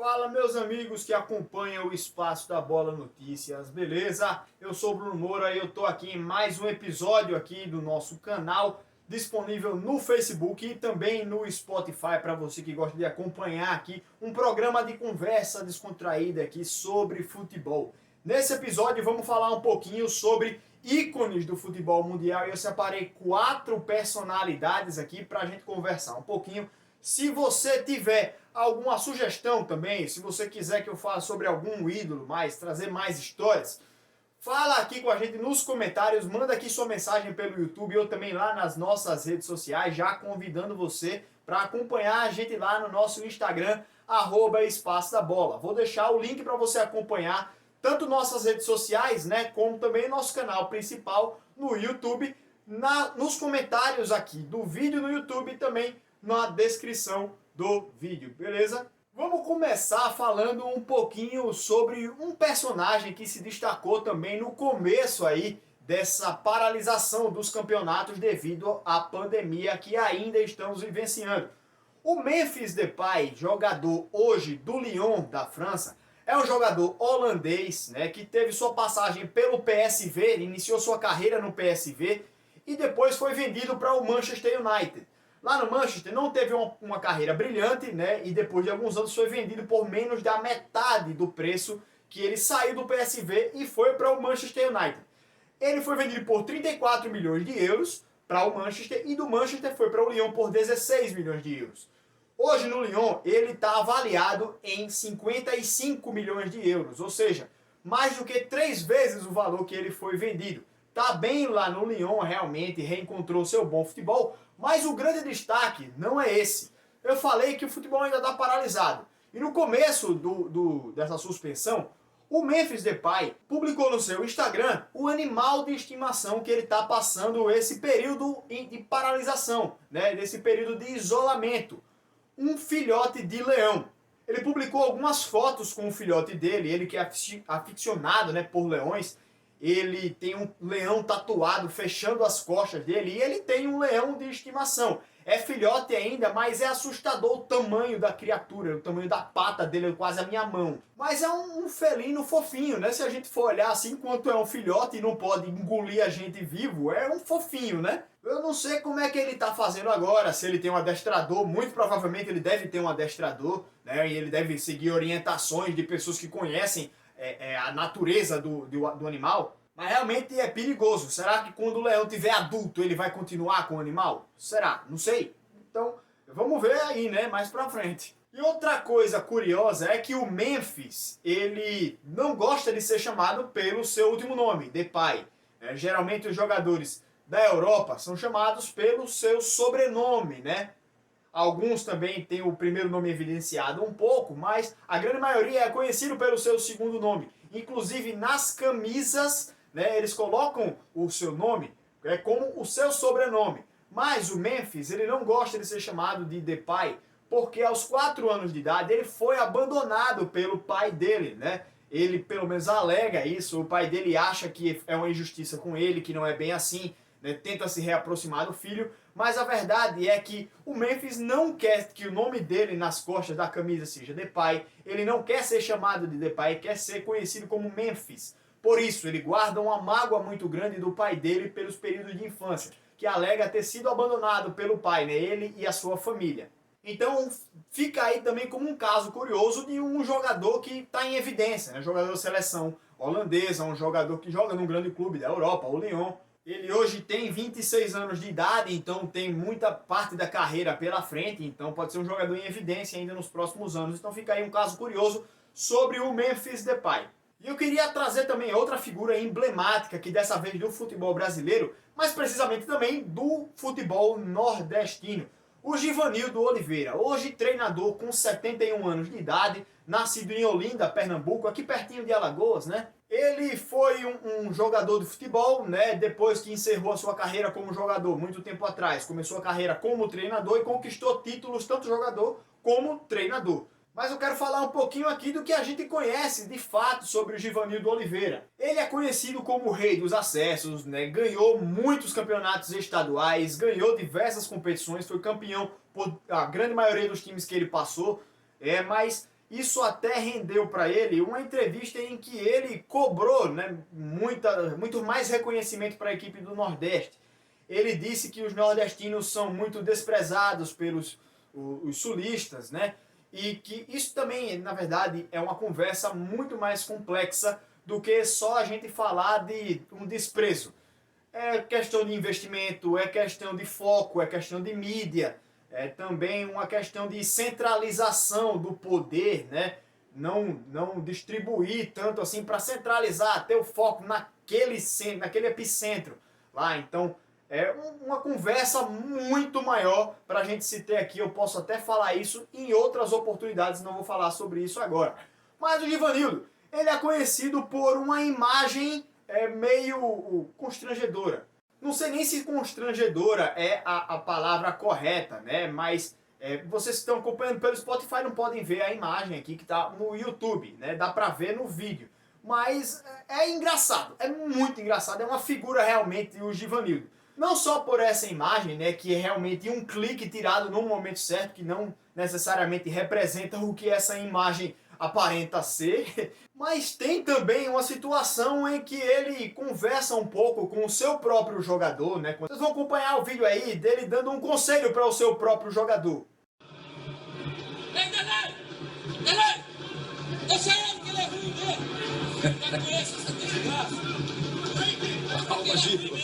Fala, meus amigos que acompanham o Espaço da Bola Notícias, beleza? Eu sou o Bruno Moura e eu tô aqui em mais um episódio aqui do nosso canal, disponível no Facebook e também no Spotify, para você que gosta de acompanhar aqui um programa de conversa descontraída aqui sobre futebol. Nesse episódio vamos falar um pouquinho sobre ícones do futebol mundial e eu separei 4 personalidades aqui para a gente conversar um pouquinho. Se você tiver alguma sugestão também, se você quiser que eu fale sobre algum ídolo mais, trazer mais histórias, fala aqui com a gente nos comentários, manda aqui sua mensagem pelo YouTube ou também lá nas nossas redes sociais, já convidando você para acompanhar a gente lá no nosso Instagram, @Espaço da Bola. Vou deixar o link para você acompanhar tanto nossas redes sociais, né, como também nosso canal principal no YouTube, nos comentários aqui do vídeo no YouTube e também na descrição do vídeo, beleza? Vamos começar falando um pouquinho sobre um personagem que se destacou também no começo aí dessa paralisação dos campeonatos devido à pandemia que ainda estamos vivenciando. O Memphis Depay, jogador hoje do Lyon da França, é um jogador holandês, né, que teve sua passagem pelo PSV, iniciou sua carreira no PSV e depois foi vendido para o Manchester United. Lá no Manchester não teve uma carreira brilhante, né? E depois de alguns anos foi vendido por menos da metade do preço que ele saiu do PSV e foi para o Manchester United. Ele foi vendido por 34 milhões de euros para o Manchester e do Manchester foi para o Lyon por 16 milhões de euros. Hoje no Lyon ele está avaliado em 55 milhões de euros, ou seja, mais do que 3 vezes o valor que ele foi vendido. Tá bem lá no Lyon, realmente reencontrou seu bom futebol, mas o grande destaque não é esse. Eu falei que o futebol ainda está paralisado. E no começo dessa suspensão, o Memphis Depay publicou no seu Instagram o animal de estimação que ele está passando esse período de paralisação, né, desse período de isolamento. Um filhote de leão. Ele publicou algumas fotos com o filhote dele, ele que é aficionado, né, por leões. Ele tem um leão tatuado fechando as costas dele e ele tem um leão de estimação. É filhote ainda, mas é assustador o tamanho da criatura, o tamanho da pata dele, é quase a minha mão. Mas é um felino fofinho, né? Se a gente for olhar assim, enquanto é um filhote e não pode engolir a gente vivo, é um fofinho, né? Eu não sei como é que ele tá fazendo agora, se ele tem um adestrador, muito provavelmente ele deve ter um adestrador, né? E ele deve seguir orientações de pessoas que conhecem a natureza do animal, mas realmente é perigoso. Será que quando o leão tiver adulto ele vai continuar com o animal? Será? Não sei. Então vamos ver aí, né, mais pra frente. E outra coisa curiosa é que o Memphis, ele não gosta de ser chamado pelo seu último nome, Depay. Geralmente os jogadores da Europa são chamados pelo seu sobrenome, né? Alguns também têm o primeiro nome evidenciado um pouco, mas a grande maioria é conhecido pelo seu segundo nome. Inclusive nas camisas, né, eles colocam o seu nome como o seu sobrenome. Mas o Memphis, ele não gosta de ser chamado de Depay, porque aos 4 anos de idade ele foi abandonado pelo pai dele, né? Ele pelo menos alega isso, o pai dele acha que é uma injustiça com ele, que não é bem assim, né? Tenta se reaproximar do filho, mas a verdade é que o Memphis não quer que o nome dele nas costas da camisa seja Depay, ele não quer ser chamado de Depay, quer ser conhecido como Memphis. Por isso, ele guarda uma mágoa muito grande do pai dele pelos períodos de infância, que alega ter sido abandonado pelo pai, né? Ele e a sua família. Então fica aí também como um caso curioso de um jogador que está em evidência, né? Jogador da seleção holandesa, um jogador que joga num grande clube da Europa, o Lyon. Ele hoje tem 26 anos de idade, então tem muita parte da carreira pela frente, então pode ser um jogador em evidência ainda nos próximos anos. Então fica aí um caso curioso sobre o Memphis Depay. E eu queria trazer também outra figura emblemática, que dessa vez do futebol brasileiro, mas precisamente também do futebol nordestino. O Givanildo Oliveira, hoje treinador com 71 anos de idade, nascido em Olinda, Pernambuco, aqui pertinho de Alagoas, né? Ele foi um jogador de futebol, né? Depois que encerrou a sua carreira como jogador, muito tempo atrás, começou a carreira como treinador e conquistou títulos tanto jogador como treinador. Mas eu quero falar um pouquinho aqui do que a gente conhece de fato sobre o Givanildo Oliveira. Ele é conhecido como o rei dos acessos, né? Ganhou muitos campeonatos estaduais, ganhou diversas competições, foi campeão por a grande maioria dos times que ele passou, mas Isso até rendeu para ele uma entrevista em que ele cobrou, né, muito mais reconhecimento para a equipe do Nordeste. Ele disse que os nordestinos são muito desprezados pelos os sulistas, né? E que isso também, na verdade, é uma conversa muito mais complexa do que só a gente falar de um desprezo. É questão de investimento, é questão de foco, é questão de mídia, é também uma questão de centralização do poder, né? Não distribuir tanto assim para centralizar, ter o foco naquele centro, naquele epicentro lá. Então, é uma conversa muito maior para a gente se ter aqui. Eu posso até falar isso em outras oportunidades, não vou falar sobre isso agora. Mas o Givanildo, ele é conhecido por uma imagem meio constrangedora. Não sei nem se constrangedora é a palavra correta, né? Mas vocês que estão acompanhando pelo Spotify não podem ver a imagem aqui que está no YouTube, né? Dá para ver no vídeo. Mas é engraçado, é muito engraçado, é uma figura realmente o Givanildo. Não só por essa imagem, né, que é realmente um clique tirado no momento certo, que não necessariamente representa o que essa imagem aparenta ser, mas tem também uma situação em que ele conversa um pouco com o seu próprio jogador, né? Vocês vão acompanhar o vídeo aí dele dando um conselho para o seu próprio jogador. Ei, Delay! Delay! Deixa ele que ele é ruim mesmo! Já conhece essa desgraça! Calma, Giba.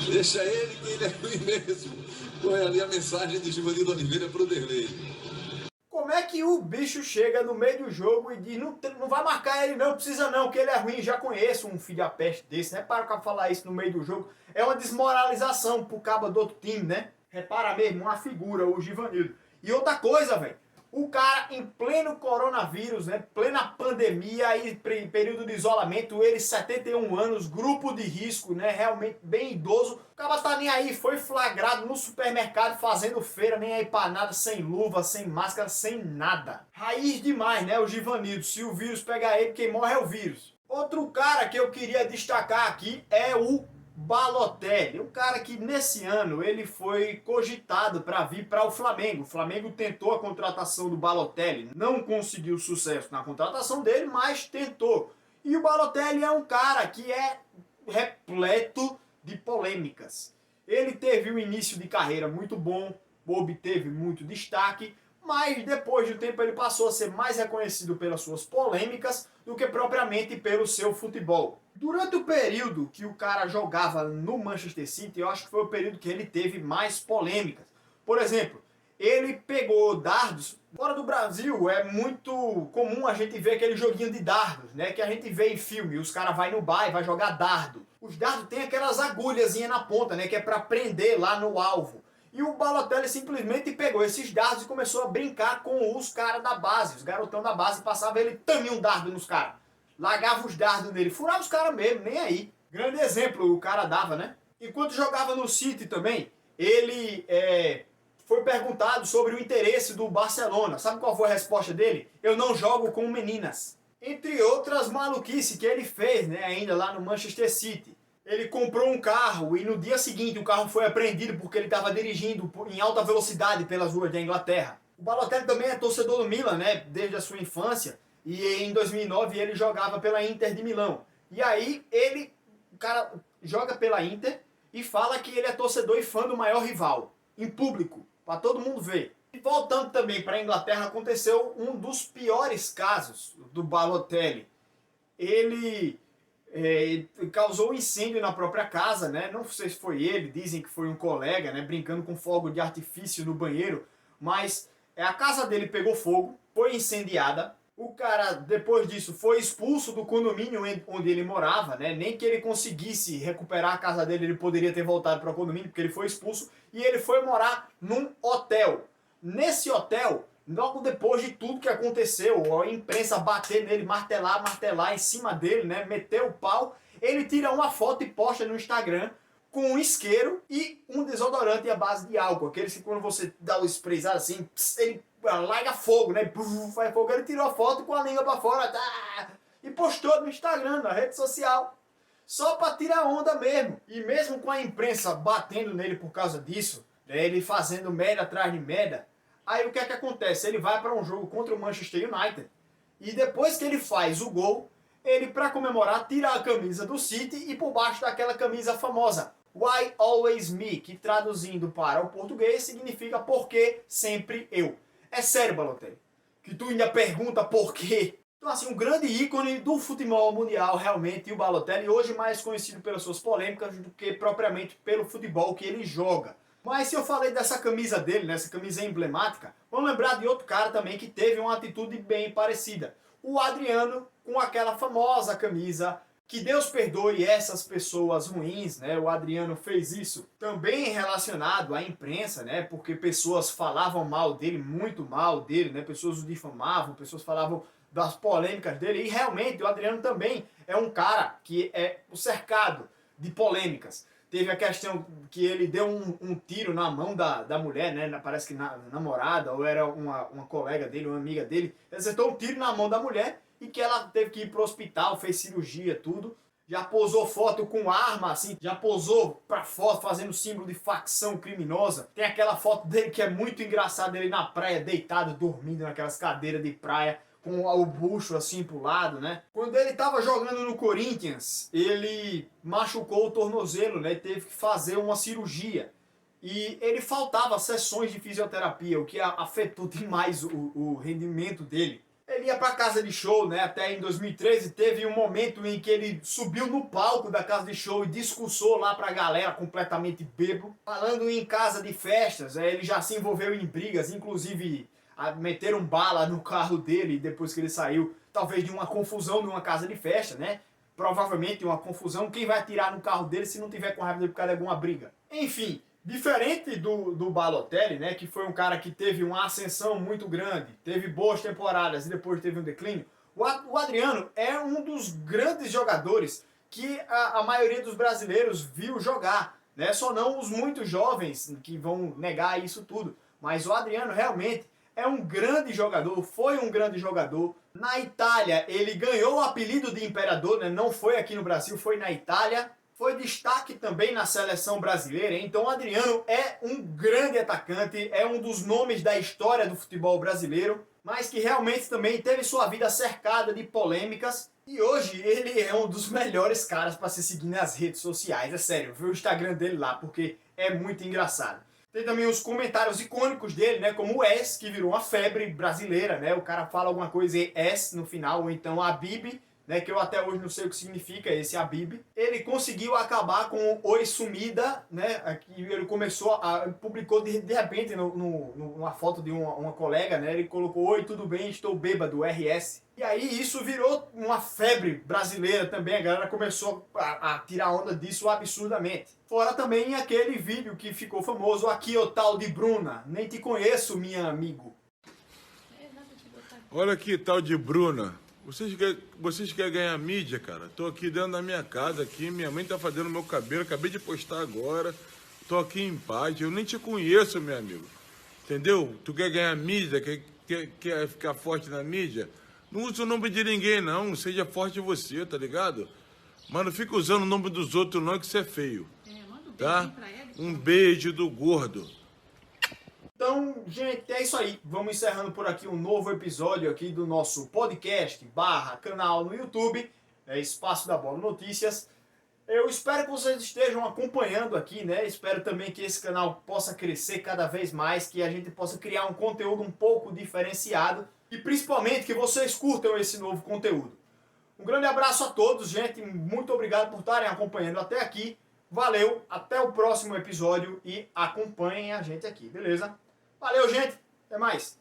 Deixa ele que ele é ruim mesmo. Põe ali a mensagem de Givanildo Oliveira pro Derlei. Como é que o bicho chega no meio do jogo e diz, não vai marcar ele não, precisa não, que ele é ruim, já conheço um filho da peste desse, né? Para o cara falar isso no meio do jogo, é uma desmoralização pro cabo do outro time, né? Repara mesmo, uma figura, o Givanildo. E outra coisa, velho, o cara em pleno coronavírus, né? Plena pandemia, aí, período de isolamento, ele 71 anos, grupo de risco, né? Realmente bem idoso. O cara tá nem aí, foi flagrado no supermercado fazendo feira, nem aí pra nada, sem luva, sem máscara, sem nada. Raiz demais, né? O Givanildo. Se o vírus pegar ele, quem morre é o vírus. Outro cara que eu queria destacar aqui é o Balotelli, um cara que nesse ano ele foi cogitado para vir para o Flamengo. O Flamengo tentou a contratação do Balotelli, não conseguiu sucesso na contratação dele, mas tentou. E o Balotelli é um cara que é repleto de polêmicas. Ele teve um início de carreira muito bom, obteve muito destaque, mas depois do tempo ele passou a ser mais reconhecido pelas suas polêmicas do que propriamente pelo seu futebol. Durante o período que o cara jogava no Manchester City, eu acho que foi o período que ele teve mais polêmicas. Por exemplo, ele pegou dardos. Fora do Brasil é muito comum a gente ver aquele joguinho de dardos, né? Que a gente vê em filme, os caras vão no bar e vai jogar dardo. Os dardos têm aquelas agulhazinhas na ponta, né? Que é para prender lá no alvo. E o Balotelli simplesmente pegou esses dardos e começou a brincar com os caras da base, os garotão da base, passava ele também um dardo nos caras. Largava os dardos nele, furava os caras mesmo, nem aí. Grande exemplo o cara dava, né? Enquanto jogava no City também, ele foi perguntado sobre o interesse do Barcelona. Sabe qual foi a resposta dele? Eu não jogo com meninas. Entre outras maluquices que ele fez, né, ainda lá no Manchester City. Ele comprou um carro e no dia seguinte o carro foi apreendido porque ele estava dirigindo em alta velocidade pelas ruas da Inglaterra. O Balotelli também é torcedor do Milan, né, desde a sua infância. E em 2009 ele jogava pela Inter de Milão. E aí o cara joga pela Inter e fala que ele é torcedor e fã do maior rival, em público, para todo mundo ver. E voltando também para a Inglaterra, aconteceu um dos piores casos do Balotelli. Ele causou um incêndio na própria casa, né? Não sei se foi ele, dizem que foi um colega, né? Brincando com fogo de artifício no banheiro, mas a casa dele pegou fogo, foi incendiada. O cara, depois disso, foi expulso do condomínio onde ele morava, né? Nem que ele conseguisse recuperar a casa dele, ele poderia ter voltado para o condomínio, porque ele foi expulso. E ele foi morar num hotel. Nesse hotel, logo depois de tudo que aconteceu, a imprensa bater nele, martelar em cima dele, né? Meter o pau. Ele tira uma foto e posta no Instagram com um isqueiro e um desodorante à base de álcool. Aqueles que quando você dá o sprayzado assim, ele larga fogo, né? Faz fogo. Ele tirou a foto com a língua pra fora, tá? E postou no Instagram, na rede social. Só pra tirar onda mesmo. E mesmo com a imprensa batendo nele por causa disso, né, ele fazendo merda atrás de merda, Aí o que é que acontece? Ele vai para um jogo contra o Manchester United e depois que ele faz o gol, ele, para comemorar, tira a camisa do City e por baixo daquela camisa famosa, Why Always Me, que traduzindo para o português significa por que sempre eu. É sério, Balotelli, que tu ainda pergunta por quê? Então, assim, um grande ícone do futebol mundial, realmente, o Balotelli, hoje mais conhecido pelas suas polêmicas do que propriamente pelo futebol que ele joga. Mas se eu falei dessa camisa dele, nessa camisa emblemática, vamos lembrar de outro cara também que teve uma atitude bem parecida. O Adriano, com aquela famosa camisa, que Deus perdoe essas pessoas ruins, né? O Adriano fez isso também relacionado à imprensa, né? Porque pessoas falavam mal dele, muito mal dele, né? Pessoas o difamavam, pessoas falavam das polêmicas dele. E realmente o Adriano também é um cara que é cercado de polêmicas. Teve a questão que ele deu um tiro na mão da mulher, né? Parece que namorada, ou era uma colega dele, uma amiga dele. Ele acertou um tiro na mão da mulher e que ela teve que ir pro hospital, fez cirurgia, tudo. Já posou foto com arma, assim, já posou pra foto fazendo símbolo de facção criminosa. Tem aquela foto dele que é muito engraçada, ele na praia, deitado, dormindo naquelas cadeiras de praia, com o bucho assim pro lado, né? Quando ele tava jogando no Corinthians, ele machucou o tornozelo, né? Teve que fazer uma cirurgia. E ele faltava sessões de fisioterapia, o que afetou demais o rendimento dele. Ele ia pra casa de show, né? Até em 2013 teve um momento em que ele subiu no palco da casa de show e discursou lá pra galera completamente bêbado. Falando em casa de festas, ele já se envolveu em brigas, inclusive meteram bala no carro dele depois que ele saiu, talvez de uma confusão de uma casa de festa, né? Provavelmente uma confusão, quem vai atirar no carro dele se não tiver com raiva dele por causa de alguma briga? Enfim, diferente do Balotelli, né, que foi um cara que teve uma ascensão muito grande, teve boas temporadas e depois teve um declínio, o Adriano é um dos grandes jogadores que a maioria dos brasileiros viu jogar, né? Só não os muito jovens que vão negar isso tudo, mas o Adriano realmente é um grande jogador, foi um grande jogador. Na Itália ele ganhou o apelido de Imperador, né? Não foi aqui no Brasil, foi na Itália. Foi destaque também na seleção brasileira, hein? Então o Adriano é um grande atacante, é um dos nomes da história do futebol brasileiro, mas que realmente também teve sua vida cercada de polêmicas. E hoje ele é um dos melhores caras para se seguir nas redes sociais, é sério, vê o Instagram dele lá, porque é muito engraçado. Tem também os comentários icônicos dele, né? Como o S, que virou uma febre brasileira, né? O cara fala alguma coisa e S no final, ou então Habib, né? Que eu até hoje não sei o que significa esse Habib. Ele conseguiu acabar com o Oi Sumida, né? Ele começou publicou de repente numa foto de uma colega, né? Ele colocou: Oi, tudo bem? Estou bêbado, RS. E aí isso virou uma febre brasileira também, a galera começou a tirar onda disso absurdamente. Fora também aquele vídeo que ficou famoso, aqui o tal de Bruna, nem te conheço, minha amigo. Olha aqui, tal de Bruna. Vocês querem ganhar mídia, cara? Tô aqui dentro da minha casa, aqui, minha mãe tá fazendo meu cabelo, acabei de postar agora, tô aqui em paz, eu nem te conheço, meu amigo. Entendeu? Tu quer ganhar mídia, quer ficar forte na mídia? Não usa o nome de ninguém, não. Seja forte você, tá ligado? Mas não fica usando o nome dos outros, não, que isso é feio. Tá? Um beijo do gordo. Então, gente, é isso aí. Vamos encerrando por aqui um novo episódio aqui do nosso podcast / canal no YouTube, Espaço da Bola Notícias. Eu espero que vocês estejam acompanhando aqui, né? Espero também que esse canal possa crescer cada vez mais, que a gente possa criar um conteúdo um pouco diferenciado e principalmente que vocês curtam esse novo conteúdo. Um grande abraço a todos, gente. Muito obrigado por estarem acompanhando até aqui. Valeu, até o próximo episódio e acompanhem a gente aqui, beleza? Valeu, gente. Até mais.